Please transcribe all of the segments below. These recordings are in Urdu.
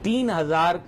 3000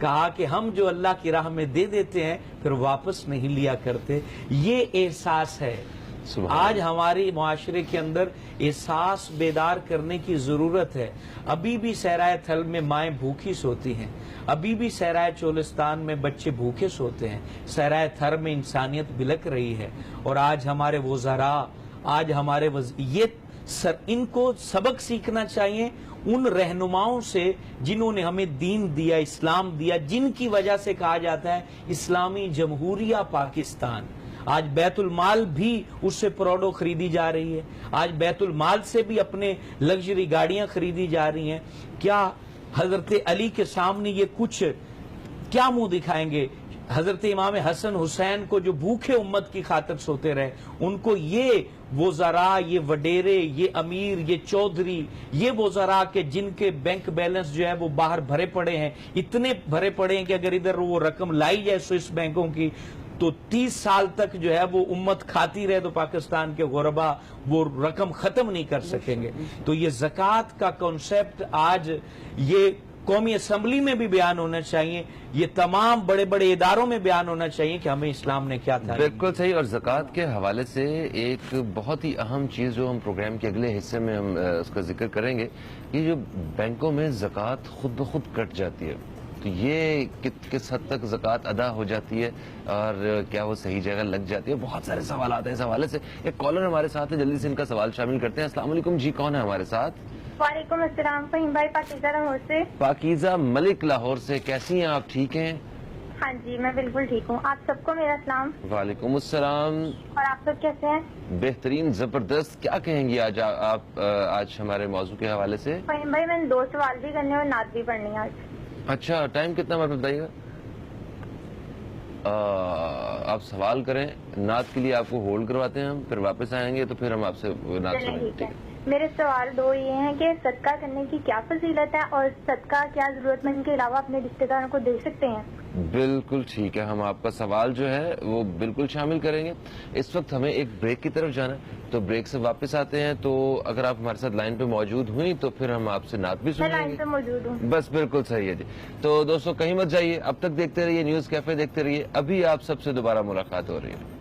کہا کہ ہم جو اللہ کی راہ میں دے دیتے ہیں پھر واپس نہیں لیا کرتے. یہ احساس ہے. آج ہماری معاشرے کے اندر احساس بیدار کرنے کی ضرورت ہے. ابھی بھی صحرائے تھل میں مائیں بھوکی سوتی ہیں, ابھی بھی صحرائے چولستان میں بچے بھوکے سوتے ہیں, صحرائے تھر میں انسانیت بلک رہی ہے. اور آج ہمارے وزراء, آج ہمارے ان کو سبق سیکھنا چاہیے ان رہنماؤں سے جنہوں نے ہمیں دین دیا, اسلام دیا, جن کی وجہ سے کہا جاتا ہے اسلامی جمہوریہ پاکستان. آج بیت المال بھی اس سے پروڈو خریدی جا رہی ہے, آج بیت المال سے بھی اپنے لگژری گاڑیاں خریدی جا رہی ہیں. کیا حضرت علی کے سامنے یہ کچھ کیا منہ دکھائیں گے؟ حضرت امام حسن حسین کو جو بھوکے امت کی خاطر سوتے رہے, ان کو یہ وزراء, یہ وڈیرے, یہ امیر, یہ چودھری, یہ وزراء کے جن کے بینک بیلنس جو ہے وہ باہر بھرے پڑے ہیں, اتنے بھرے پڑے ہیں کہ اگر ادھر وہ رقم لائی جائے سوئس بینکوں کی تو 30 سال تک جو ہے وہ امت کھاتی رہے تو پاکستان کے غربا وہ رقم ختم نہیں کر سکیں گے. تو یہ زکوٰۃ کا کنسپٹ آج یہ قومی اسمبلی میں بھی بیان ہونا چاہیے, یہ تمام بڑے بڑے اداروں میں بیان ہونا چاہیے کہ ہمیں اسلام نے کیا تھا. بالکل صحیح. اور زکوٰۃ کے حوالے سے ایک بہت ہی اہم چیز جو ہم پروگرام کے اگلے حصے میں ہم اس کا ذکر کریں گے, یہ جو بینکوں میں زکوٰۃ خود بخود کٹ جاتی ہے, تو یہ کس حد تک زکوٰۃ ادا ہو جاتی ہے اور کیا وہ صحیح جگہ لگ جاتی ہے؟ بہت سارے سوالات ہیں اس حوالے سے. ایک کالر ہمارے ساتھ ہے, جلدی سے ان کا سوال شامل کرتے ہیں. السلام علیکم جی, کون ہے ہمارے ساتھ؟ وعلیکم السلام. فہیم بھائی, پاکیزہ لاہور سے. پاکیزہ ملک لاہور سے, کیسی ہیں آپ؟ ٹھیک ہیں؟ ہاں جی, میں بالکل ٹھیک ہوں. آپ سب کو میرا سلام. وعلیکم السلام. اور آپ سب کیسے ہیں؟ بہترین, زبردست. کیا کہیں گی آپ آج ہمارے موضوع کے حوالے سے؟ فہیم بھائی, میں نے 2 سوال بھی کرنے اور نعت بھی پڑھنی ہے آج. اچھا, ٹائم کتنا مطلب بتائیے گا؟ آپ سوال کریں, نعت کے لیے آپ کو ہولڈ کرواتے ہیں ہم, پھر واپس آئیں گے تو پھر ہم آپ سے نعت سنیں گے. ٹھیک ہے. میرے سوال 2 یہ ہیں کہ صدقہ کرنے کی کیا فضیلت ہے اور صدقہ کیا ضرورت مند کے علاوہ اپنے رشتہ داروں کو دے سکتے ہیں؟ بالکل ٹھیک ہے, ہم آپ کا سوال جو ہے وہ بالکل شامل کریں گے. اس وقت ہمیں ایک بریک کی طرف جانا ہے, تو بریک سے واپس آتے ہیں. تو اگر آپ ہمارے ساتھ لائن پہ موجود ہوئیں تو پھر ہم آپ سے نعت بھی سنیں گے. میں لائن پہ موجود ہوں. بس بالکل صحیح ہے جی. تو دوستو کہیں مت جائیے, اب تک دیکھتے رہیے نیوز کیفے, دیکھتے رہیے. ابھی آپ سب سے دوبارہ ملاقات ہو رہی ہے.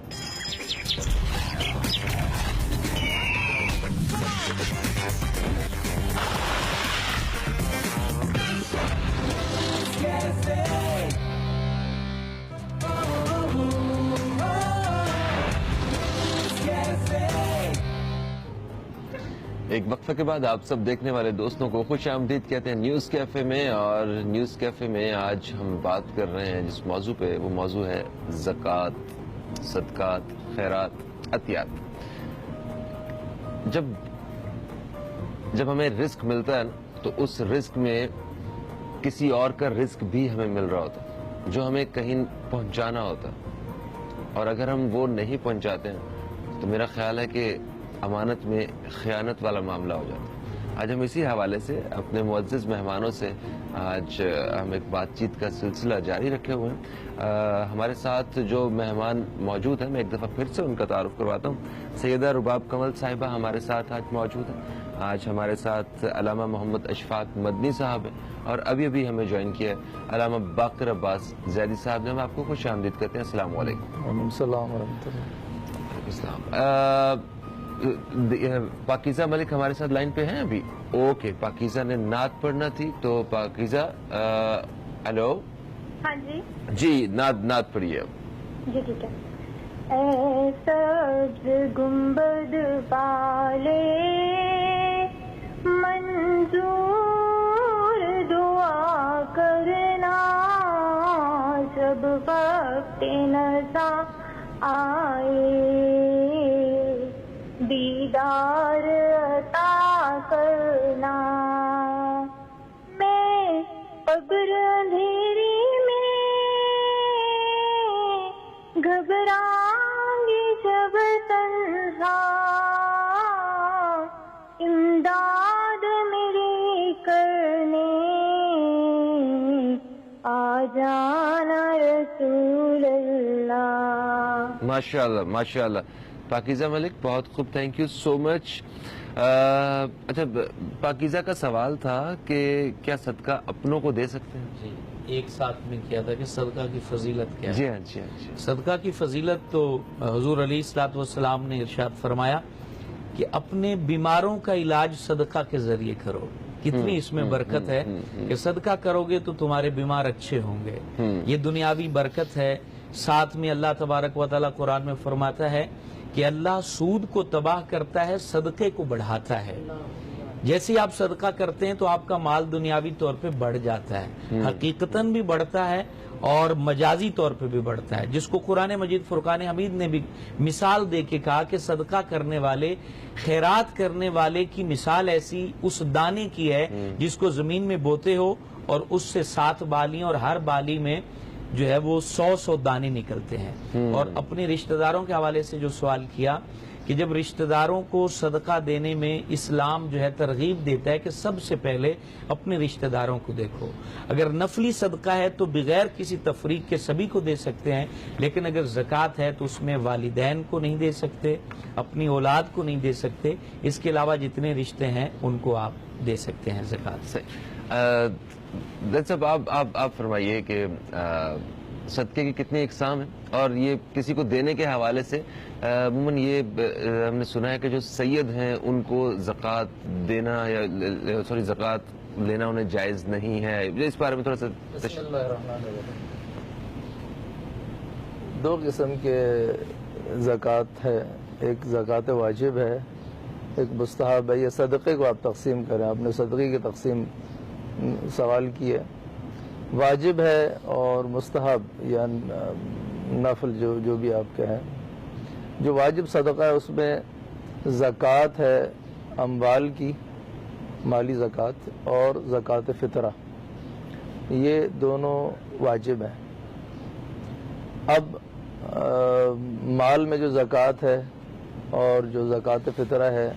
ایک وقفے کے بعد آپ سب دیکھنے والے دوستوں کو خوش آمدید کہتے ہیں نیوز کیفے میں. اور نیوز کیفے میں آج ہم بات کر رہے ہیں جس موضوع پہ, وہ موضوع ہے زکوٰۃ, صدقات, خیرات, عطیات. جب ہمیں رزق ملتا ہے تو اس رزق میں کسی اور کا رزق بھی ہمیں مل رہا ہوتا ہے جو ہمیں کہیں پہنچانا ہوتا ہے, اور اگر ہم وہ نہیں پہنچاتے ہیں تو میرا خیال ہے کہ امانت میں خیانت والا معاملہ ہو جاتا ہے. آج ہم اسی حوالے سے اپنے معزز مہمانوں سے آج ہم ایک بات چیت کا سلسلہ جاری رکھے ہوئے ہیں. ہمارے ساتھ جو مہمان موجود ہیں, میں ایک دفعہ پھر سے ان کا تعارف کرواتا ہوں. سیدہ رباب کمل صاحبہ ہمارے ساتھ آج موجود ہیں. آج ہمارے ساتھ علامہ محمد اشفاق مدنی صاحب ہیں, اور ابھی ہمیں جوائن کیا ہے علامہ باقر عباس زیدی صاحب نے. ہم آپ کو خوش آمدید کرتے ہیں. السلام علیکم. وعلیکم السلام ورحمۃ اللہ. السلام. پاکیزہ ملک ہمارے ساتھ لائن پہ ہیں ابھی؟ اوکے, پاکیزہ نے نعت پڑھنا تھی, تو پاکیزہ ہیلو. ہاں جی جی, نعت پڑھیے اب. جی ٹھیک ہے. اے سبز گنبد والے منظور دعا کرنا, جب وقت نزا آئے دیدار عطا کرنا. میں قبر اندھیری میں گھبرائیں گی جب تنہا, امداد میری کرنے آ جانا رسول اللہ. ماشاءاللہ ماشاءاللہ. پاکیزہ ملک بہت خوب, تھینک یو سو مچ. اچھا پاکیزہ کا سوال تھا کہ کیا صدقہ اپنوں کو دے سکتے ہیں؟ جی ایک ساتھ میں کیا تھا کہ صدقہ کی فضیلت کیا ہے. جی ہاں جی ہاں جی. صدقہ کی فضیلت تو حضور علیہ الصلوۃ والسلام نے ارشاد فرمایا کہ اپنے بیماروں کا علاج صدقہ کے ذریعے کرو. کتنی اس میں برکت ہے کہ صدقہ کرو گے تو تمہارے بیمار اچھے ہوں گے. یہ دنیاوی برکت ہے. ساتھ میں اللہ تبارک و تعالیٰ قرآن میں فرماتا ہے کہ اللہ سود کو تباہ کرتا ہے, صدقے کو بڑھاتا ہے. جیسے ہی آپ صدقہ کرتے ہیں تو آپ کا مال دنیاوی طور پہ بڑھ جاتا ہے, حقیقتاً بھی بڑھتا ہے اور مجازی طور پہ بھی بڑھتا ہے, جس کو قرآن مجید فرقان حمید نے بھی مثال دے کے کہا کہ صدقہ کرنے والے, خیرات کرنے والے کی مثال ایسی اس دانے کی ہے جس کو زمین میں بوتے ہو اور اس سے 7 بالیاں اور ہر بالی میں جو ہے وہ 100 دانے نکلتے ہیں. اور اپنے رشتہ داروں کے حوالے سے جو سوال کیا کہ جب رشتہ داروں کو صدقہ دینے میں اسلام جو ہے ترغیب دیتا ہے کہ سب سے پہلے اپنے رشتہ داروں کو دیکھو. اگر نفلی صدقہ ہے تو بغیر کسی تفریق کے سبھی کو دے سکتے ہیں, لیکن اگر زکوٰۃ ہے تو اس میں والدین کو نہیں دے سکتے, اپنی اولاد کو نہیں دے سکتے, اس کے علاوہ جتنے رشتے ہیں ان کو آپ دے سکتے ہیں زکوٰۃ. صاحب آپ فرمائیے کہ صدقے کی کتنی اقسام ہیں, اور یہ کسی کو دینے کے حوالے سے عموماً یہ ہم نے سنا ہے کہ جو سید ہیں ان کو زکوٰۃ دینا یا زکوٰۃ لینا انہیں جائز نہیں ہے. اس بارے میں تھوڑا سا دو قسم کے زکوٰۃ ہے, ایک زکوٰۃ واجب ہے, ایک مستحب ہے. یہ صدقے کو آپ تقسیم کریں, آپ نے صدقے کی تقسیم سوال کی ہے. واجب ہے اور مستحب یا نفل جو بھی آپ کہیں. جو واجب صدقہ ہے اس میں زکوٰۃ ہے اموال کی, مالی زکوٰۃ, اور زکوٰۃ فطرہ, یہ دونوں واجب ہیں. اب مال میں جو زکوٰۃ ہے اور جو زکوٰۃ فطرہ ہے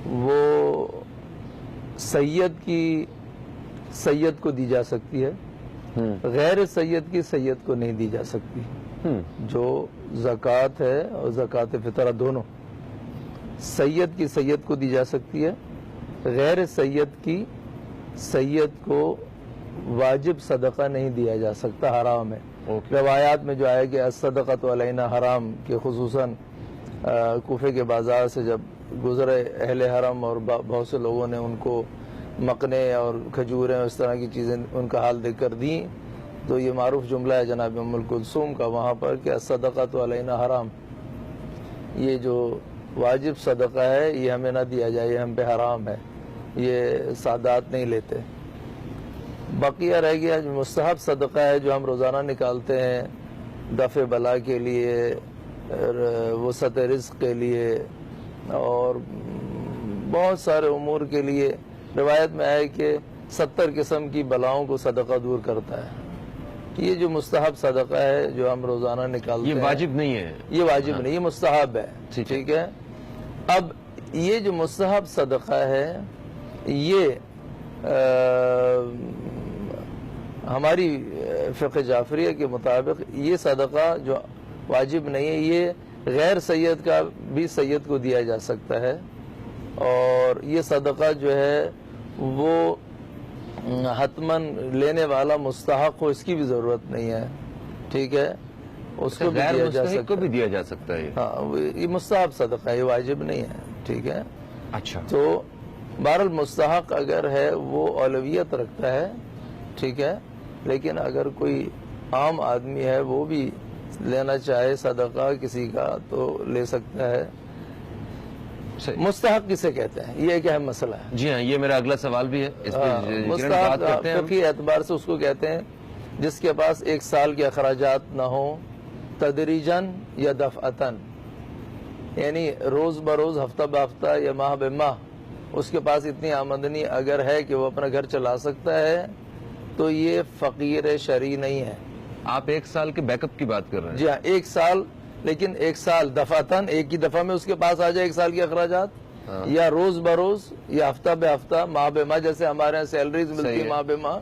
وہ سید کو دی جا سکتی ہے, غیر سید کی سید کو نہیں دی جا سکتی. جو زکوٰۃ ہے اور زکوٰۃ فطرہ دونوں سید کی سید کو دی جا سکتی ہے, غیر سید کی سید کو واجب صدقہ نہیں دیا جا سکتا, حرام ہے. روایات میں جو آئے کہ الصدقۃ علینا حرام, کہ خصوصاً کوفے کے بازار سے جب گزرے اہل حرم اور بہت سے لوگوں نے ان کو مکنے اور کھجوریں اور اس طرح کی چیزیں ان کا حال دیکھ کر دیں, تو یہ معروف جملہ ہے جناب ام کلثوم کا وہاں پر کہ الصدقۃ علینا حرام, یہ جو واجب صدقہ ہے یہ ہمیں نہ دیا جائے, یہ ہم پہ حرام ہے, یہ سادات نہیں لیتے. بقیہ رہ گیا جو مستحب صدقہ ہے جو ہم روزانہ نکالتے ہیں دفع بلا کے لیے, وسعت رزق کے لیے اور بہت سارے امور کے لیے. روایت میں ہے کہ 70 قسم کی بلاؤں کو صدقہ دور کرتا ہے. یہ جو مستحب صدقہ ہے جو ہم روزانہ نکالتے ہیں یہ واجب نہیں ہے, یہ واجب نہیں, یہ مستحب ہے. ٹھیک ہے. اب یہ جو مستحب صدقہ ہے یہ ہماری فقہ جعفریہ کے مطابق یہ صدقہ جو واجب نہیں ہے یہ غیر سید کا بھی سید کو دیا جا سکتا ہے, اور یہ صدقہ جو ہے وہ حتماً لینے والا مستحق ہو, اس کی بھی ضرورت نہیں ہے. ٹھیک ہے, اس کو بھی غیر دیا جا مستحق سکتا کو بھی دیا جا سکتا ہے. ہاں, یہ مستحب صدقہ ہے, یہ واجب نہیں ہے. ٹھیک ہے. اچھا, تو بہرحال مستحق اگر ہے وہ اولویت رکھتا ہے. ٹھیک ہے, لیکن اگر کوئی عام آدمی ہے وہ بھی لینا چاہے صدقہ کسی کا تو لے سکتا ہے. مستحق کسے کہتے ہیں یہ ایک اہم مسئلہ ہے. جی ہاں, یہ میرا اگلا سوال بھی ہے, اس پہ مستحق فقہی اعتبار سے اس کو کہتے ہیں جس کے پاس 1 سال کے اخراجات نہ ہوں تدریجاً یا دفعتاً, یعنی روز بروز, ہفتہ بہفتہ یا ماہ بے ماہ اس کے پاس اتنی آمدنی اگر ہے کہ وہ اپنا گھر چلا سکتا ہے تو یہ فقیر شرعی نہیں ہے. آپ 1 سال کے بیک اپ کی بات کر رہے ہیں؟ جی ہاں, 1 سال, لیکن 1 سال دفعتاً, ایک کی دفعہ میں اس کے پاس آ جائے 1 سال کے اخراجات, یا روز بروز یا ہفتہ بے ہفتہ, ماہ بے ماہ, جیسے ہمارے یہاں سیلریز ملتی ہے ماہ بے ماہ.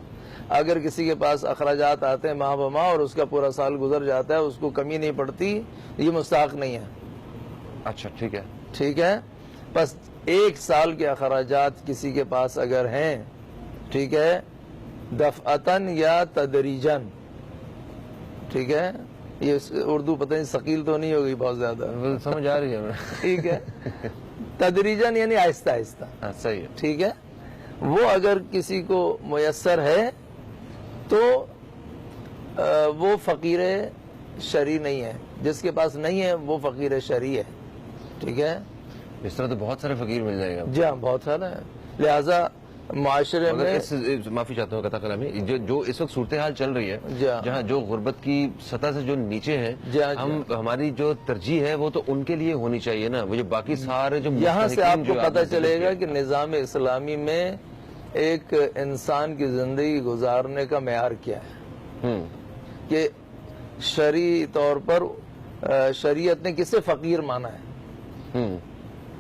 اگر کسی کے پاس اخراجات آتے ہیں ماہ بے ماہ اور اس کا پورا سال گزر جاتا ہے, اس کو کمی نہیں پڑتی, یہ مستحق نہیں ہے. اچھا ٹھیک ہے. ٹھیک ہے. بس 1 سال کے اخراجات کسی کے پاس اگر ہیں، ٹھیک ہے، دفعتاً یا تدریجاً، ٹھیک ہے، یہ اردو پتہ نہیں ثقیل تو نہیں ہوگی بہت زیادہ، سمجھ آ رہی ہے ہمیں. ٹھیک ہے، تدریجاً یعنی آہستہ آہستہ. ہاں صحیح ہے. ٹھیک ہے. وہ اگر کسی کو میسر ہے تو وہ فقیر شرعی نہیں ہے، جس کے پاس نہیں ہے وہ فقیر شرعی ہے. ٹھیک ہے. اس طرح تو بہت سارے فقیر مل جائے گا. جی ہاں، بہت سارا ہے. لہذا معاشرے مگر میں معافی چاہتا ہوں قطع کلامی، جو اس وقت صورتحال چل رہی ہے، جی ہاں. جہاں جو غربت کی سطح سے جو نیچے ہیں، جی ہاں، جی ہماری جو ترجیح ہے وہ تو ان کے لیے ہونی چاہیے نا. وہ جو باقی سارے جو یہاں سے آپ مستحقین کو جو پتہ نے چلے گا ذکر کہ نظام اسلامی میں ایک انسان کی زندگی گزارنے کا معیار کیا ہے، کیا. کہ شرعی طور پر شریعت نے کسے فقیر مانا ہے.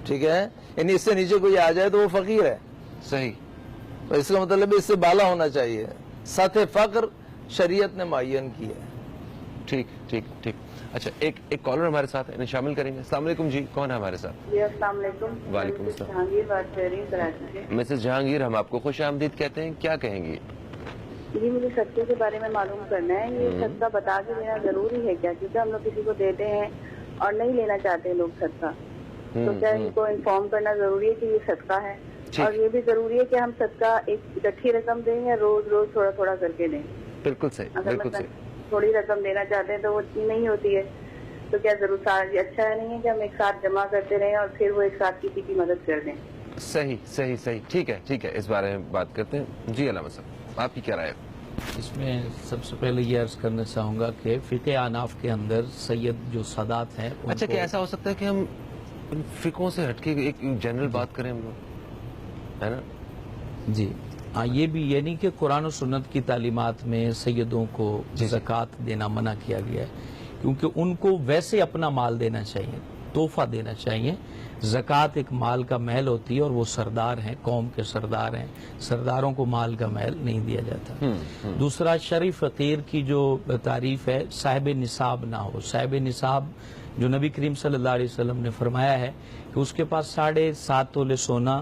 ٹھیک ہے. یعنی اس سے نیچے کوئی آ جائے تو وہ فقیر ہے. صحیح. اس کا مطلب اس سے بالا ہونا چاہیے. سطح فقر شریعت نے معین کی ہے. ٹھیک ٹھیک ٹھیک. اچھا ایک کالر ہمارے ساتھ انہیں شامل کریں گے. السلام علیکم جی، کون ہے ہمارے ساتھ؟ جی السلام علیکم. وعلیکم السلام. جہانگیر بات کر رہی ہوں کراچی سے. مسز جہانگیر، ہم آپ کو خوش آمدید کہتے ہیں، کیا کہیں گی؟ جی مجھے صدقے کے بارے میں معلوم کرنا ہے. یہ صدقہ بتا کے دینا ضروری ہے کیا؟ کیونکہ ہم لوگ کسی کو دیتے ہیں اور نہیں لینا چاہتے لوگ صدقہ، تو کیا ان کو انفارم کرنا ضروری ہے کہ یہ صدقہ ہے؟ اور یہ بھی ضروری ہے کہ ہم صدقہ ایک اکٹھی رقم دیں یا روز روز تھوڑا تھوڑا کر کے دیں؟ بالکل صحیح، اگر بالکل مثلا صحیح. تھوڑی رقم دینا چاہتے ہیں تو وہ اتنی نہیں ہوتی ہے، تو کیا ضرور اچھا ہے نہیں ہے کہ ہم ایک ساتھ جمع کرتے رہیں اور پھر وہ ایک ساتھ کسی کی مدد کر دیں؟ صحیح صحیح صحیح. ٹھیک ہے ٹھیک ہے، اس بارے میں بات کرتے ہیں. جی علامہ صاحب، آپ کی کیا رائے ہے؟ اس میں سب سے پہلے یہ عرض کرنا چاہوں گا کہ فقہ احناف کے اندر سید جو سادات ہیں ان اچھا کو- کیا ایسا ہو سکتا ہے کہ ہم ان فقوں سے ہٹ کے ایک جنرل بات کریں ہم لوگ، ہے نا؟ جی ہاں، یہ بھی یہ نہیں کہ قرآن و سنت کی تعلیمات میں سیدوں کو زکوٰۃ دینا منع کیا گیا ہے، کیونکہ ان کو ویسے اپنا مال دینا چاہیے، تحفہ دینا چاہیے. زکوٰۃ ایک مال کا محل ہوتی ہے اور وہ سردار ہیں، قوم کے سردار ہیں، سرداروں کو مال کا محل نہیں دیا جاتا. دوسرا، شرعی فقیر کی جو تعریف ہے صاحب نصاب نہ ہو. صاحب نصاب جو نبی کریم صلی اللہ علیہ وسلم نے فرمایا ہے کہ اس کے پاس 7.5 تولے سونا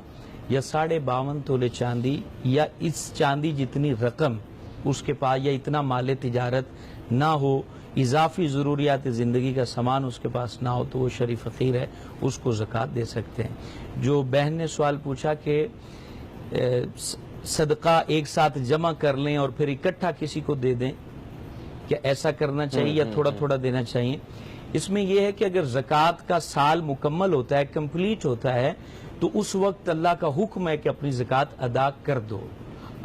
یا 52.5 تولے چاندی یا اس چاندی جتنی رقم اس کے پاس یا اتنا مال تجارت نہ ہو، اضافی ضروریات زندگی کا سامان اس کے پاس نہ ہو، تو وہ شرعی فقیر ہے، اس کو زکوٰۃ دے سکتے ہیں. جو بہن نے سوال پوچھا کہ صدقہ ایک ساتھ جمع کر لیں اور پھر اکٹھا کسی کو دے دیں، کیا ایسا کرنا چاہیے یا تھوڑا تھوڑا دینا چاہیے؟ اس میں یہ ہے کہ اگر زکوٰۃ کا سال مکمل ہوتا ہے، کمپلیٹ ہوتا ہے، تو اس وقت اللہ کا حکم ہے کہ اپنی زکوٰۃ ادا کر دو.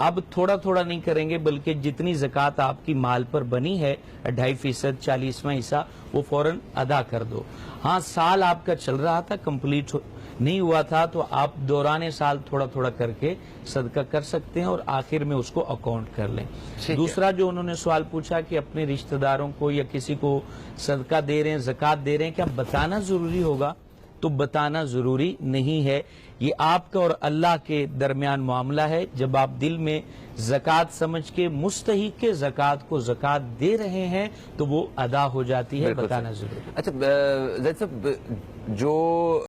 اب تھوڑا تھوڑا نہیں کریں گے، بلکہ جتنی زکوٰۃ آپ کی مال پر بنی ہے 2.5%، 40واں حصہ، وہ فوراً ادا کر دو. ہاں سال آپ کا چل رہا تھا، کمپلیٹ نہیں ہوا تھا، تو آپ دوران سال تھوڑا تھوڑا کر کے صدقہ کر سکتے ہیں اور آخر میں اس کو اکاؤنٹ کر لیں. دوسرا جو انہوں نے سوال پوچھا کہ اپنے رشتہ داروں کو یا کسی کو صدقہ دے رہے ہیں، زکوٰۃ دے رہے ہیں، کیا بتانا ضروری ہوگا؟ تو بتانا ضروری نہیں ہے. یہ آپ کا اور اللہ کے درمیان معاملہ ہے. جب آپ دل میں زکوٰۃ سمجھ کے مستحق کے زکوٰۃ کو زکوٰۃ دے رہے ہیں تو وہ ادا ہو جاتی ہے. بتانا ضروری. اچھا زید صاحب، جو